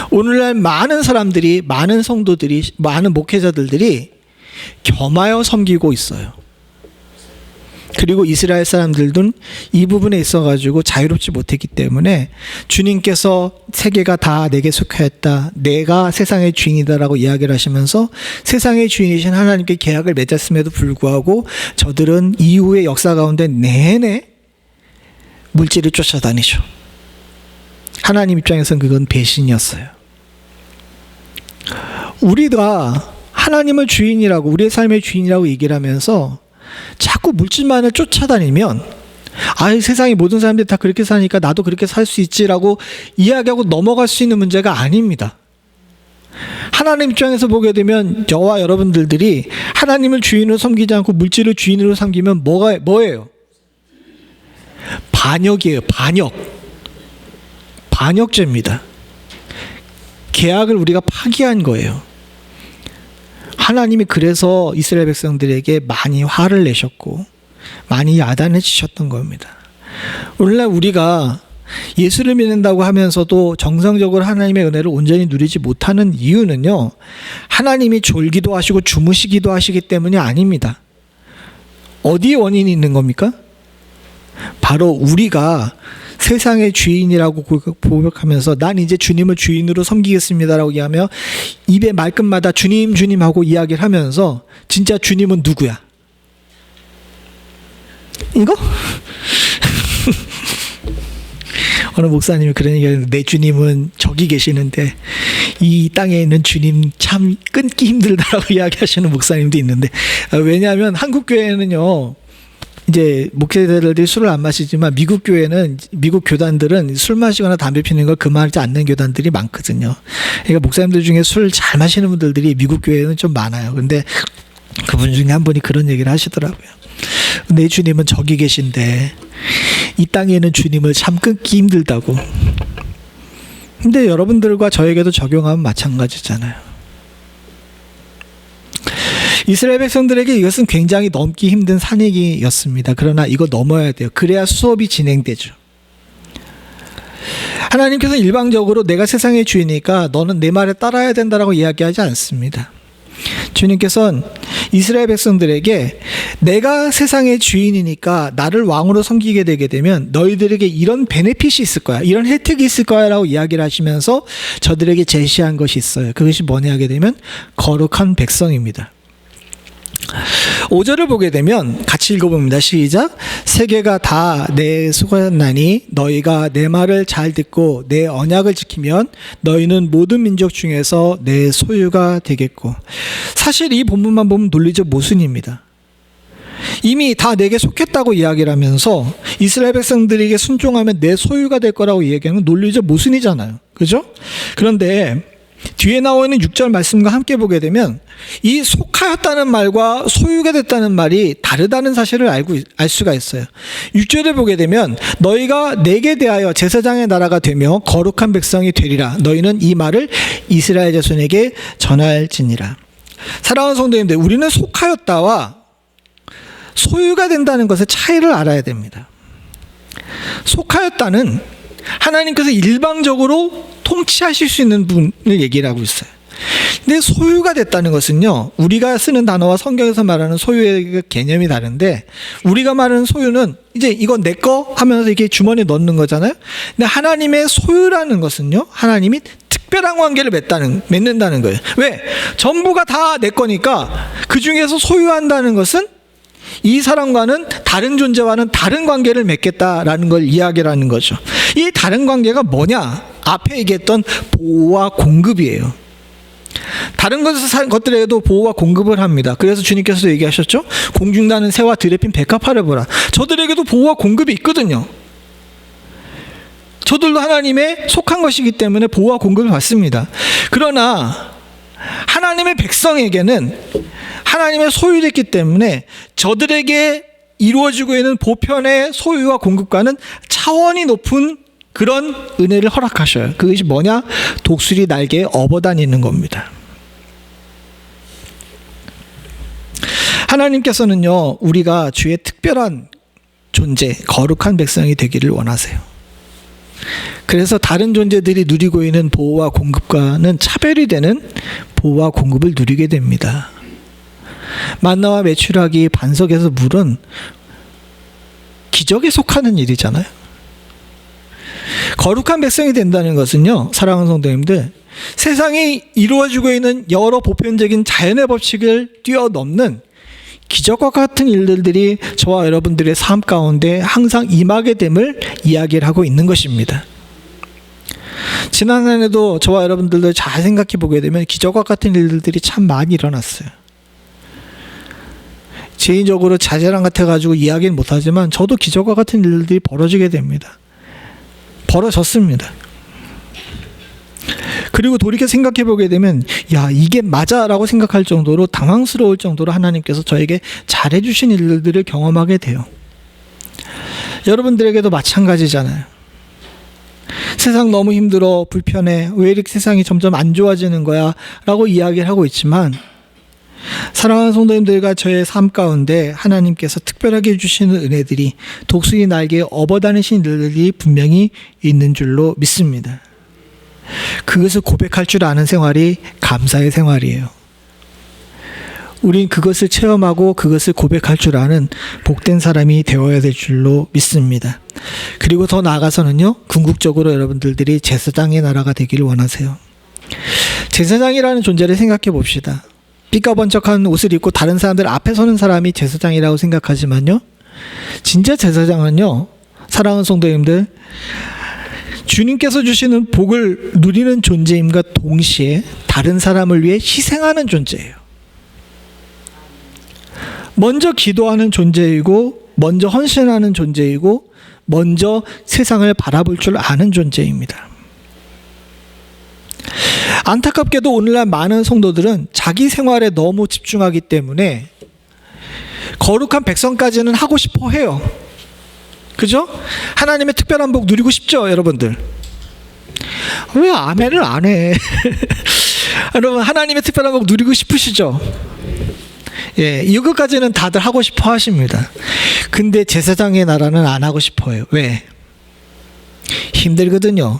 오늘날 많은 사람들이, 많은 성도들이, 많은 목회자들이 겸하여 섬기고 있어요. 그리고 이스라엘 사람들도 이 부분에 있어가지고 자유롭지 못했기 때문에 주님께서 세계가 다 내게 속하였다, 내가 세상의 주인이다라고 이야기를 하시면서 세상의 주인이신 하나님께 계약을 맺었음에도 불구하고 저들은 이후의 역사 가운데 내내 물질을 쫓아다니죠. 하나님 입장에서는 그건 배신이었어요. 우리가 하나님을 주인이라고, 우리의 삶의 주인이라고 얘기를 하면서 자꾸 물질만을 쫓아다니면, 세상의 모든 사람들이 다 그렇게 사니까 나도 그렇게 살 수 있지라고 이야기하고 넘어갈 수 있는 문제가 아닙니다. 하나님 입장에서 보게 되면 저와 여러분들이 하나님을 주인으로 섬기지 않고 물질을 주인으로 섬기면 뭐예요? 반역이에요. 반역죄입니다. 계약을 우리가 파기한 거예요. 하나님이 그래서 이스라엘 백성들에게 많이 화를 내셨고 많이 야단해주셨던 겁니다. 오늘날 우리가 예수를 믿는다고 하면서도 정상적으로 하나님의 은혜를 온전히 누리지 못하는 이유는요, 하나님이 졸기도 하시고 주무시기도 하시기 때문이 아닙니다. 어디에 원인이 있는 겁니까? 바로 우리가 세상의 주인이라고 고백하면서 난 이제 주님을 주인으로 섬기겠습니다라고 얘기하며 입에 말끝마다 주님 주님 하고 이야기를 하면서 진짜 주님은 누구야? 이거? 어느 목사님이 그런 얘기하는데, 내 주님은 저기 계시는데 이 땅에 있는 주님 참 끊기 힘들다라고 이야기하시는 목사님도 있는데, 왜냐하면 한국 교회는요, 이제 목회자들이 술을 안 마시지만 미국 교단들은 술 마시거나 담배 피우는 걸 금하지 않는 교단들이 많거든요. 그러니까 목사님들 중에 술 잘 마시는 분들이 미국 교회는 좀 많아요. 근데 그분 중에 한 분이 그런 얘기를 하시더라고요. 내 주님은 저기 계신데 이 땅에 있는 주님을 참 끊기 힘들다고. 근데 여러분들과 저에게도 적용하면 마찬가지잖아요. 이스라엘 백성들에게 이것은 굉장히 넘기 힘든 산얘기였습니다. 그러나 이거 넘어야 돼요. 그래야 수업이 진행되죠. 하나님께서 일방적으로 내가 세상의 주인이니까 너는 내 말에 따라야 된다라고 이야기하지 않습니다. 주님께서는 이스라엘 백성들에게 내가 세상의 주인이니까 나를 왕으로 섬기게 되게 되면 너희들에게 이런 베네핏이 있을 거야, 이런 혜택이 있을 거야 라고 이야기를 하시면서 저들에게 제시한 것이 있어요. 그것이 뭐냐 하게 되면 거룩한 백성입니다. 5절을 보게 되면 같이 읽어봅니다. 시작. 세계가 다 내 수고였나니 너희가 내 말을 잘 듣고 내 언약을 지키면 너희는 모든 민족 중에서 내 소유가 되겠고. 사실 이 본문만 보면 논리적 모순입니다. 이미 다 내게 속했다고 이야기를 하면서 이스라엘 백성들에게 순종하면 내 소유가 될 거라고 이야기하는 논리적 모순이잖아요. 그죠? 그런데 뒤에 나오는 6절 말씀과 함께 보게 되면 이 속하였다는 말과 소유가 됐다는 말이 다르다는 사실을 알 수가 있어요. 6절에 보게 되면 너희가 내게 대하여 제사장의 나라가 되며 거룩한 백성이 되리라. 너희는 이 말을 이스라엘 자손에게 전할지니라. 사랑하는 성도님들, 우리는 속하였다와 소유가 된다는 것의 차이를 알아야 됩니다. 속하였다는 하나님께서 일방적으로 통치하실 수 있는 분을 얘기를 하고 있어요. 근데 소유가 됐다는 것은요, 우리가 쓰는 단어와 성경에서 말하는 소유의 개념이 다른데, 우리가 말하는 소유는 이제 이건 내 거 하면서 이렇게 주머니에 넣는 거잖아요. 근데 하나님의 소유라는 것은요, 하나님이 특별한 관계를 맺는다는 거예요. 왜? 전부가 다 내 거니까 그 중에서 소유한다는 것은 이 사람과는 다른 존재와는 다른 관계를 맺겠다라는 걸 이야기하는 거죠. 이 다른 관계가 뭐냐? 앞에 얘기했던 보호와 공급이에요. 다른 것들에게도 보호와 공급을 합니다. 그래서 주님께서도 얘기하셨죠. 공중나는 새와 들에 핀 백합화를 보라. 저들에게도 보호와 공급이 있거든요. 저들도 하나님의 속한 것이기 때문에 보호와 공급을 받습니다. 그러나 하나님의 백성에게는 하나님의 소유됐기 때문에 저들에게 이루어지고 있는 보편의 소유와 공급과는 차원이 높은 그런 은혜를 허락하셔요. 그것이 뭐냐? 독수리 날개에 업어다니는 겁니다. 하나님께서는요, 우리가 주의 특별한 존재, 거룩한 백성이 되기를 원하세요. 그래서 다른 존재들이 누리고 있는 보호와 공급과는 차별이 되는 보호와 공급을 누리게 됩니다. 만나와 메추라기 반석에서 물은 기적에 속하는 일이잖아요. 거룩한 백성이 된다는 것은요, 사랑하는 성도님들, 세상이 이루어지고 있는 여러 보편적인 자연의 법칙을 뛰어넘는 기적과 같은 일들이 저와 여러분들의 삶 가운데 항상 임하게 됨을 이야기를 하고 있는 것입니다. 지난 한 해도 저와 여러분들도 잘 생각해 보게 되면 기적과 같은 일들이 참 많이 일어났어요. 개인적으로 자제랑 같아가지고 이야기는 못하지만 저도 기적과 같은 일들이 벌어지게 됩니다. 벌어졌습니다. 그리고 돌이켜 생각해 보게 되면 야, 이게 맞아 라고 생각할 정도로 당황스러울 정도로 하나님께서 저에게 잘해주신 일들을 경험하게 돼요. 여러분들에게도 마찬가지잖아요. 세상 너무 힘들어, 불편해, 왜 이렇게 세상이 점점 안 좋아지는 거야 라고 이야기를 하고 있지만, 사랑하는 성도님들과 저의 삶 가운데 하나님께서 특별하게 해주시는 은혜들이 독수리 날개에 업어다니신 일들이 분명히 있는 줄로 믿습니다. 그것을 고백할 줄 아는 생활이 감사의 생활이에요. 우린 그것을 체험하고 그것을 고백할 줄 아는 복된 사람이 되어야 될 줄로 믿습니다. 그리고 더 나아가서는요, 궁극적으로 여러분들이 제사장의 나라가 되기를 원하세요. 제사장이라는 존재를 생각해 봅시다. 삐까번쩍한 옷을 입고 다른 사람들 앞에 서는 사람이 제사장이라고 생각하지만요, 진짜 제사장은요, 사랑하는 성도님들, 주님께서 주시는 복을 누리는 존재임과 동시에 다른 사람을 위해 희생하는 존재예요. 먼저 기도하는 존재이고, 먼저 헌신하는 존재이고, 먼저 세상을 바라볼 줄 아는 존재입니다. 안타깝게도 오늘날 많은 성도들은 자기 생활에 너무 집중하기 때문에 거룩한 백성까지는 하고 싶어 해요. 그죠? 하나님의 특별한 복 누리고 싶죠, 여러분들? 왜 아멘을 안 해? 여러분, 하나님의 특별한 복 누리고 싶으시죠? 예, 이것까지는 다들 하고 싶어 하십니다. 근데 제사장의 나라는 안 하고 싶어요. 왜? 힘들거든요.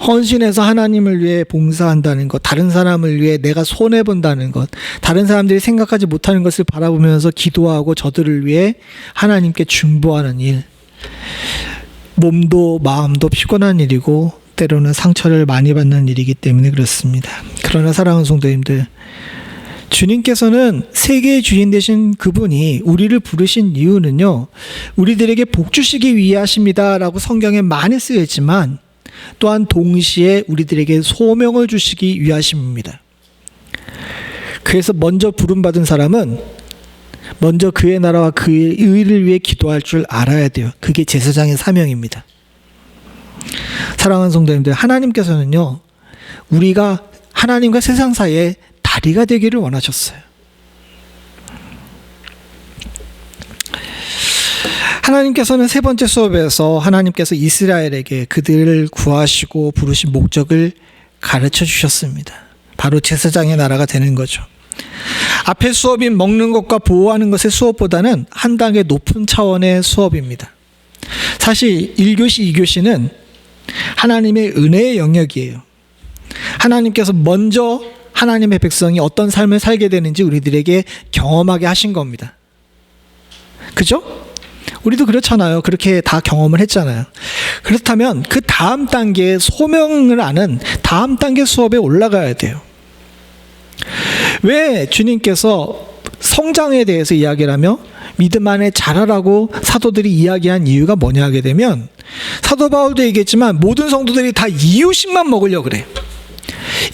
헌신해서 하나님을 위해 봉사한다는 것, 다른 사람을 위해 내가 손해본다는 것, 다른 사람들이 생각하지 못하는 것을 바라보면서 기도하고 저들을 위해 하나님께 중보하는 일, 몸도 마음도 피곤한 일이고 때로는 상처를 많이 받는 일이기 때문에 그렇습니다. 그러나 사랑하는 성도님들, 주님께서는 세계의 주인 되신 그분이 우리를 부르신 이유는요, 우리들에게 복 주시기 위하십니다라고 성경에 많이 쓰여 있지만 또한 동시에 우리들에게 소명을 주시기 위하심입니다. 그래서 먼저 부름받은 사람은 먼저 그의 나라와 그의 의를 위해 기도할 줄 알아야 돼요. 그게 제사장의 사명입니다. 사랑하는 성도님들, 하나님께서는요, 우리가 하나님과 세상 사이에 다리가 되기를 원하셨어요. 하나님께서는 세 번째 수업에서 하나님께서 이스라엘에게 그들을 구하시고 부르신 목적을 가르쳐 주셨습니다. 바로 제사장의 나라가 되는 거죠. 앞의 수업인 먹는 것과 보호하는 것의 수업보다는 한 단계 높은 차원의 수업입니다. 사실 1교시, 2교시는 하나님의 은혜의 영역이에요. 하나님께서 먼저 하나님의 백성이 어떤 삶을 살게 되는지 우리들에게 경험하게 하신 겁니다. 그죠? 우리도 그렇잖아요. 그렇게 다 경험을 했잖아요. 그렇다면 그 다음 단계의 소명을 아는 다음 단계 수업에 올라가야 돼요. 왜 주님께서 성장에 대해서 이야기를 하며 믿음 안에 자라라고 사도들이 이야기한 이유가 뭐냐 하게 되면, 사도 바울도 얘기했지만 모든 성도들이 다 이유식만 먹으려고 그래.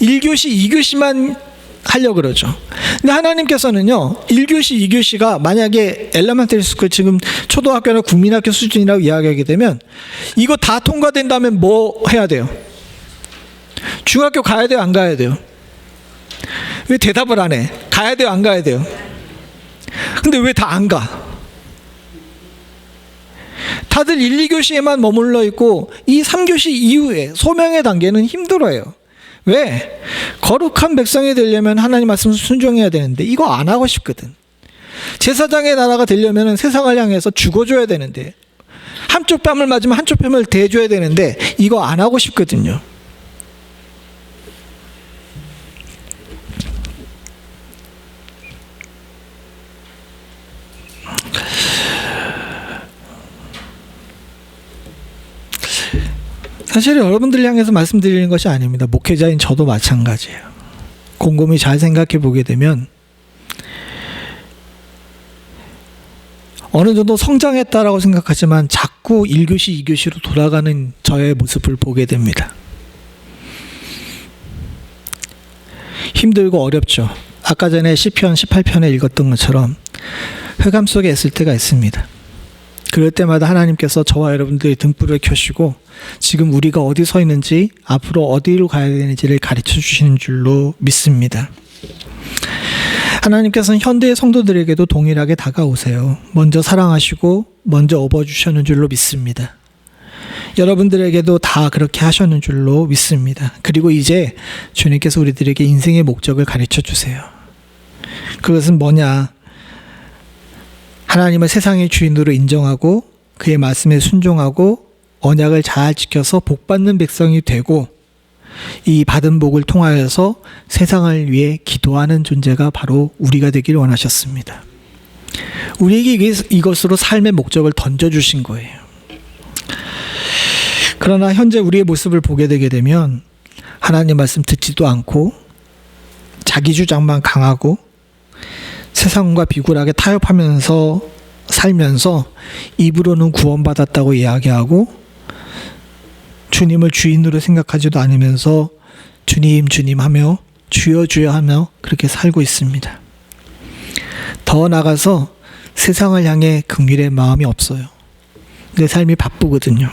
1교시 2교시만 하려고 그러죠. 근데 하나님께서는요, 1교시 2교시가 만약에 엘레멘터리 스쿨, 지금 초등학교나 국민학교 수준이라고 이야기하게 되면 이거 다 통과된다면 뭐 해야 돼요? 중학교 가야 돼요, 안 가야 돼요? 왜 대답을 안 해? 가야 돼요, 안 가야 돼요? 근데 왜 다 안 가? 다들 1, 2교시에만 머물러 있고 이 3교시 이후에 소명의 단계는 힘들어요. 왜? 거룩한 백성이 되려면 하나님 말씀을 순종해야 되는데 이거 안 하고 싶거든. 제사장의 나라가 되려면 세상을 향해서 죽어줘야 되는데, 한쪽 뺨을 맞으면 한쪽 뺨을 대줘야 되는데 이거 안 하고 싶거든요. 사실 여러분들 향해서 말씀드리는 것이 아닙니다. 목회자인 저도 마찬가지예요. 곰곰이 잘 생각해 보게 되면 어느 정도 성장했다라고 생각하지만 자꾸 1교시, 2교시로 돌아가는 저의 모습을 보게 됩니다. 힘들고 어렵죠. 아까 전에 시편 18편에 읽었던 것처럼 흑암 속에 있을 때가 있습니다. 그럴 때마다 하나님께서 저와 여러분들의 등불을 켜시고 지금 우리가 어디 서 있는지, 앞으로 어디로 가야 되는지를 가르쳐 주시는 줄로 믿습니다. 하나님께서는 현대의 성도들에게도 동일하게 다가오세요. 먼저 사랑하시고 먼저 업어주시는 줄로 믿습니다. 여러분들에게도 다 그렇게 하셨는 줄로 믿습니다. 그리고 이제 주님께서 우리들에게 인생의 목적을 가르쳐 주세요. 그것은 뭐냐? 하나님을 세상의 주인으로 인정하고 그의 말씀에 순종하고 언약을 잘 지켜서 복받는 백성이 되고, 이 받은 복을 통하여서 세상을 위해 기도하는 존재가 바로 우리가 되기를 원하셨습니다. 우리에게 이것으로 삶의 목적을 던져주신 거예요. 그러나 현재 우리의 모습을 보게 되게 되면 하나님 말씀 듣지도 않고 자기 주장만 강하고 세상과 비굴하게 타협하면서 살면서 입으로는 구원받았다고 이야기하고 주님을 주인으로 생각하지도 않으면서 주님 주님 하며 주여 주여 하며 그렇게 살고 있습니다. 더 나아가서 세상을 향해 긍휼의 마음이 없어요. 내 삶이 바쁘거든요.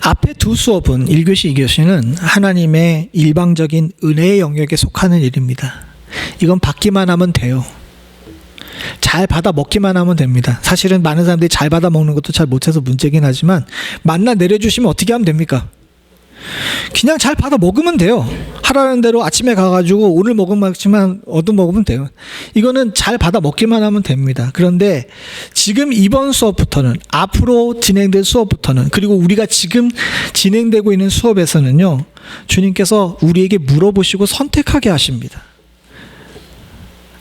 앞에 두 수업은 1교시, 2교시는 하나님의 일방적인 은혜의 영역에 속하는 일입니다. 이건 받기만 하면 돼요. 잘 받아 먹기만 하면 됩니다. 사실은 많은 사람들이 잘 받아 먹는 것도 잘 못해서 문제긴 하지만 만나 내려주시면 어떻게 하면 됩니까? 그냥 잘 받아 먹으면 돼요. 하라는 대로 아침에 가가지고 오늘 먹은 만큼만 얻어 먹으면 돼요. 이거는 잘 받아 먹기만 하면 됩니다. 그런데 지금 이번 수업부터는, 앞으로 진행될 수업부터는, 그리고 우리가 지금 진행되고 있는 수업에서는요, 주님께서 우리에게 물어보시고 선택하게 하십니다.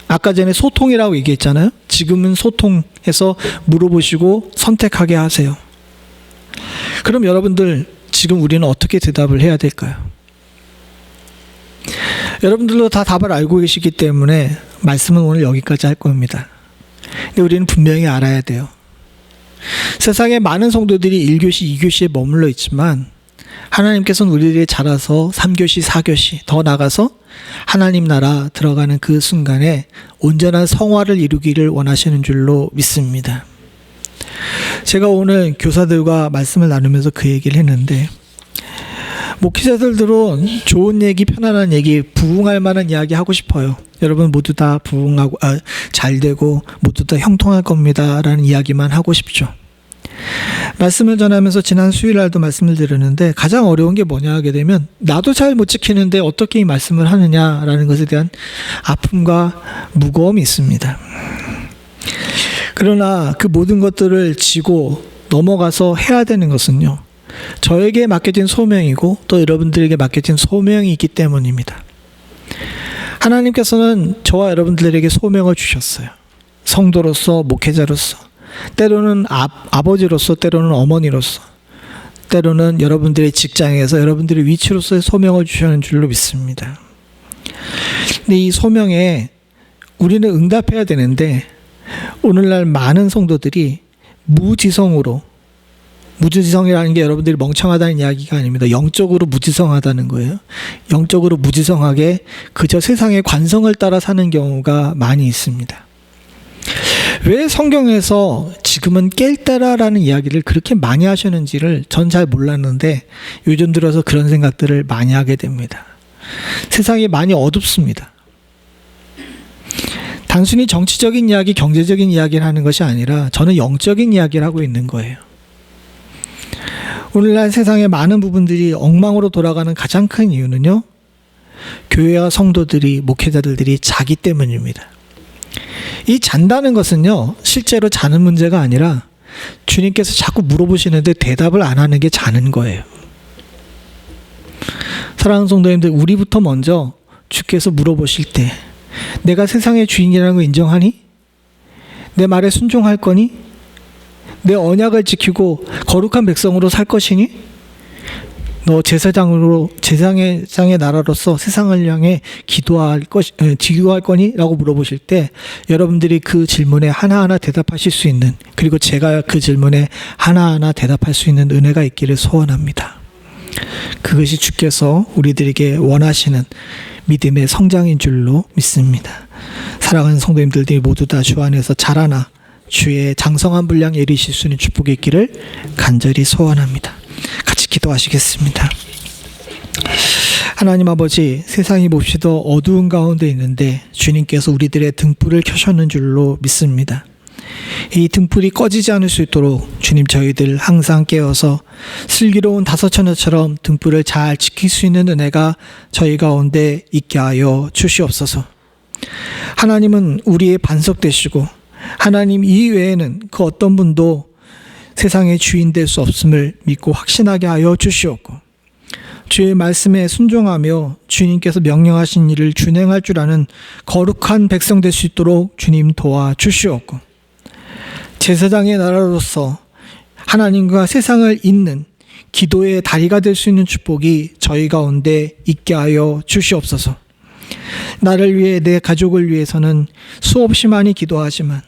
아까 전에 소통이라고 얘기했잖아요. 지금은 소통해서 물어보시고 선택하게 하세요. 그럼 여러분들, 지금 우리는 어떻게 대답을 해야 될까요? 여러분들도 다 답을 알고 계시기 때문에 말씀은 오늘 여기까지 할 겁니다. 근데 우리는 분명히 알아야 돼요. 세상에 많은 성도들이 1교시, 2교시에 머물러 있지만 하나님께서는 우리들이 자라서 3교시, 4교시 더 나가서 하나님 나라 들어가는 그 순간에 온전한 성화를 이루기를 원하시는 줄로 믿습니다. 제가 오늘 교사들과 말씀을 나누면서 그 얘기를 했는데, 목회자들도 좋은 얘기, 편안한 얘기, 부흥할 만한 이야기 하고 싶어요. 여러분 모두 다 부흥하고 잘 되고 모두 다 형통할 겁니다 라는 이야기만 하고 싶죠. 말씀을 전하면서 지난 수요일날도 말씀을 드렸는데, 가장 어려운 게 뭐냐 하게 되면 나도 잘 못 지키는데 어떻게 이 말씀을 하느냐라는 것에 대한 아픔과 무거움이 있습니다. 그러나 그 모든 것들을 지고 넘어가서 해야 되는 것은요, 저에게 맡겨진 소명이고 또 여러분들에게 맡겨진 소명이 있기 때문입니다. 하나님께서는 저와 여러분들에게 소명을 주셨어요. 성도로서, 목회자로서, 때로는 아버지로서, 때로는 어머니로서, 때로는 여러분들의 직장에서 여러분들의 위치로서의 소명을 주시는 줄로 믿습니다. 근데 이 소명에 우리는 응답해야 되는데 오늘날 많은 성도들이 무지성이라는 게 여러분들이 멍청하다는 이야기가 아닙니다. 영적으로 무지성하다는 거예요. 영적으로 무지성하게 그저 세상의 관성을 따라 사는 경우가 많이 있습니다. 왜 성경에서 지금은 깰 때라라는 이야기를 그렇게 많이 하시는지를 전 잘 몰랐는데 요즘 들어서 그런 생각들을 많이 하게 됩니다. 세상이 많이 어둡습니다. 단순히 정치적인 이야기, 경제적인 이야기를 하는 것이 아니라 저는 영적인 이야기를 하고 있는 거예요. 오늘날 세상의 많은 부분들이 엉망으로 돌아가는 가장 큰 이유는요, 교회와 성도들이, 목회자들이 자기 때문입니다. 이 잔다는 것은요, 실제로 자는 문제가 아니라 주님께서 자꾸 물어보시는데 대답을 안 하는 게 자는 거예요. 사랑하는 성도님들, 우리부터 먼저 주께서 물어보실 때 내가 세상의 주인이라는 걸 인정하니? 내 말에 순종할 거니? 내 언약을 지키고 거룩한 백성으로 살 것이니? 너 제사장의 나라로서 세상을 향해 기도할 거니? 라고 물어보실 때 여러분들이 그 질문에 하나하나 대답하실 수 있는, 그리고 제가 그 질문에 하나하나 대답할 수 있는 은혜가 있기를 소원합니다. 그것이 주께서 우리들에게 원하시는 믿음의 성장인 줄로 믿습니다. 사랑하는 성도님들이 모두 다 주 안에서 자라나 주의 장성한 분량에 이르실 수 있는 축복이 있기를 간절히 소원합니다. 같이 기도하시겠습니다. 하나님 아버지, 세상이 몹시도 어두운 가운데 있는데 주님께서 우리들의 등불을 켜셨는 줄로 믿습니다. 이 등불이 꺼지지 않을 수 있도록 주님, 저희들 항상 깨어서 슬기로운 다섯처녀처럼 등불을 잘 지킬 수 있는 은혜가 저희 가운데 있게 하여 주시옵소서. 하나님은 우리의 반석 되시고 하나님 이외에는 그 어떤 분도 세상의 주인 될 수 없음을 믿고 확신하게 하여 주시옵고, 주의 말씀에 순종하며 주님께서 명령하신 일을 준행할 줄 아는 거룩한 백성 될 수 있도록 주님 도와주시옵고, 제사장의 나라로서 하나님과 세상을 잇는 기도의 다리가 될 수 있는 축복이 저희 가운데 있게 하여 주시옵소서. 나를 위해, 내 가족을 위해서는 수없이 많이 기도하지만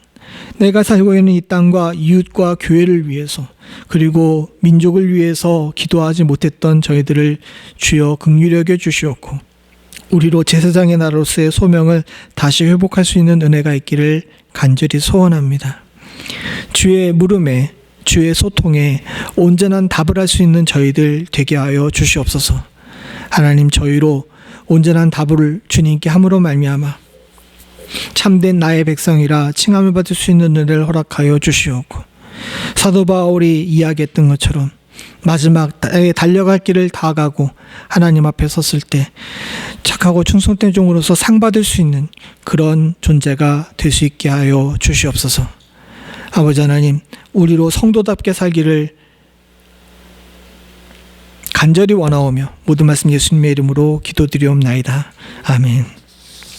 내가 살고 있는 이 땅과 이웃과 교회를 위해서, 그리고 민족을 위해서 기도하지 못했던 저희들을 주여 긍휼히 여겨 주시옵고, 우리로 제사장의 나라로서의 소명을 다시 회복할 수 있는 은혜가 있기를 간절히 소원합니다. 주의 물음에, 주의 소통에 온전한 답을 할 수 있는 저희들 되게 하여 주시옵소서. 하나님, 저희로 온전한 답을 주님께 함으로 말미암아 참된 나의 백성이라 칭함을 받을 수 있는 은혜를 허락하여 주시옵고, 사도 바울이 이야기했던 것처럼 마지막에 달려갈 길을 다 가고 하나님 앞에 섰을 때 착하고 충성된 종으로서 상 받을 수 있는 그런 존재가 될 수 있게 하여 주시옵소서. 아버지 하나님, 우리로 성도답게 살기를 간절히 원하오며 모든 말씀 예수님의 이름으로 기도드리옵나이다. 아멘.